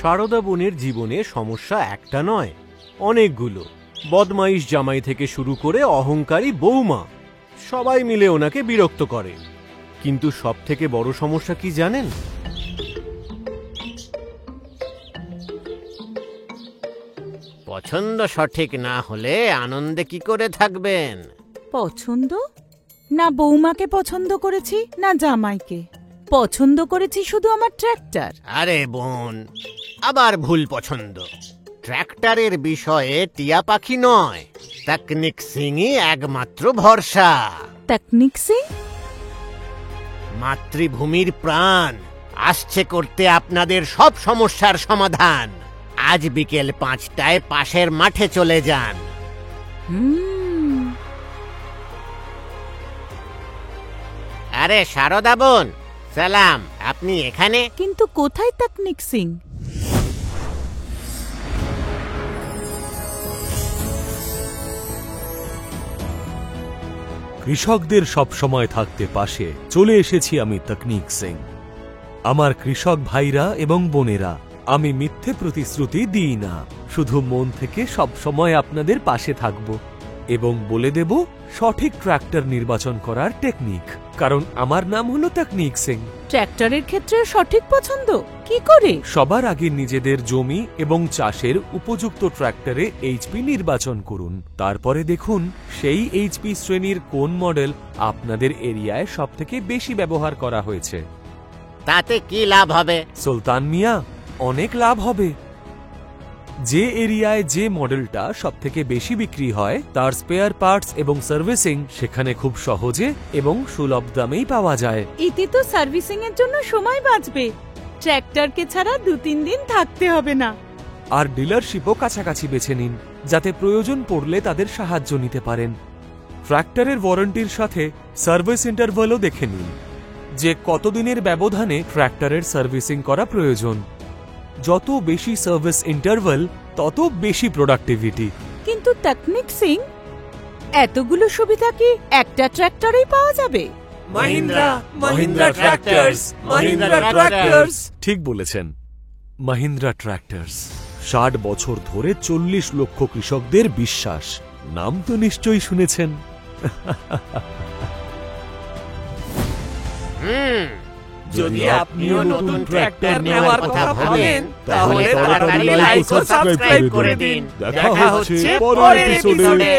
সারদা বোনের জীবনে সমস্যা একটা নয়, অনেকগুলো। বদমাইশ জামাই থেকে শুরু করে অহংকারী বৌমা, সবাই মিলে ওনাকে বিরক্ত করে। কিন্তু সবথেকে বড় সমস্যা কি জানেন? পছন্দ সঠিক না হলে আনন্দে কি করে থাকবেন? পছন্দ না, বৌমাকে পছন্দ করেছি না জামাইকে পছন্দ করেছি, শুধু আমার ট্র্যাক্টর। আরে বোন, আবার ভুল পছন্দ। ট্র্যাক্টরের বিষয়ে টিয়া পাখি নয়, তকনিক সিংই একমাত্র ভরসা। তকনিক সিং মাতৃভূমির প্রাণ আসছে করতে আপনাদের সব সমস্যার সমাধান। আজ বিকেল 5টায় পাশের মাঠে চলে যান। আরে সারদা বোন, সালাম। আপনি এখানে? কিন্তু কোথায় তকনিক সিং? কৃষকদের সব সময় থাকতে পাশে চলে এসেছি আমি, তকনিক সিং। আমার কৃষক ভাইরা এবং বোনেরা, আমি মিথ্যে প্রতিশ্রুতি দিই না, শুধু মন থেকে সব সময় আপনাদের পাশে থাকব এবং বলে দেব সঠিক ট্র্যাক্টর নির্বাচন করার টেকনিক, কারণ আমার নাম হলো তকনিক সিং। ট্র্যাক্টরের ক্ষেত্রে সঠিক পছন্দ কি করে? সবার আগে নিজেদের জমি এবং চাষের উপযুক্ত ট্র্যাক্টরে এইচপি নির্বাচন করুন। তারপরে দেখুন সেই এইচপি শ্রেণীর কোন মডেল আপনাদের এরিয়ায় সবথেকে বেশি ব্যবহার করা হয়েছে। তাতে কি লাভ হবে? সুলতান মিয়া, অনেক লাভ হবে। যে এরিয়ায় যে মডেলটা সবথেকে বেশি বিক্রি হয় তার স্পেয়ার পার্টস এবং সার্ভিসিং সেখানে খুব সহজে এবং সুলভ দামেই পাওয়া যায়। এতে তো সার্ভিসিং এর জন্য সময় বাঁচবে, ট্র্যাক্টরকে ছাড়া 2-3 দিন থাকতে হবে না। আর ডিলারশিপও কাছাকাছি বেছে নিন, যাতে প্রয়োজন পড়লে তাদের সাহায্য নিতে পারেন। ট্র্যাক্টরের ওয়ারেন্টির সাথে সার্ভিস ইন্টারভালও দেখে নিন, যে কতদিনের ব্যবধানে ট্র্যাক্টরের সার্ভিসিং করা প্রয়োজন। যত বেশি সার্ভিস ইন্টারভাল তত বেশি প্রোডাক্টিভিটি। কিন্তু তকনিক সিং, এতগুলো সুবিধা কি একটা ট্র্যাক্টরেই পাওয়া যাবে? মাহিন্দ্রা ট্র্যাক্টরস, মাহিন্দ্রা ট্র্যাক্টরস। ঠিক বলেছেন, মাহিন্দ্রা ট্র্যাক্টরস। 60 বছর ধরে 40 লক্ষ কৃষকদের বিশ্বাস। নাম তো নিশ্চয়ই শুনেছেন। যদি আপনিও নতুন ট্র্যাক্টর নেওয়ার কথা ভাবেন, তাহলে তাড়াতাড়ি লাইক ও সাবস্ক্রাইব করে দিন। দেখা হচ্ছে পরের এপিসোডে।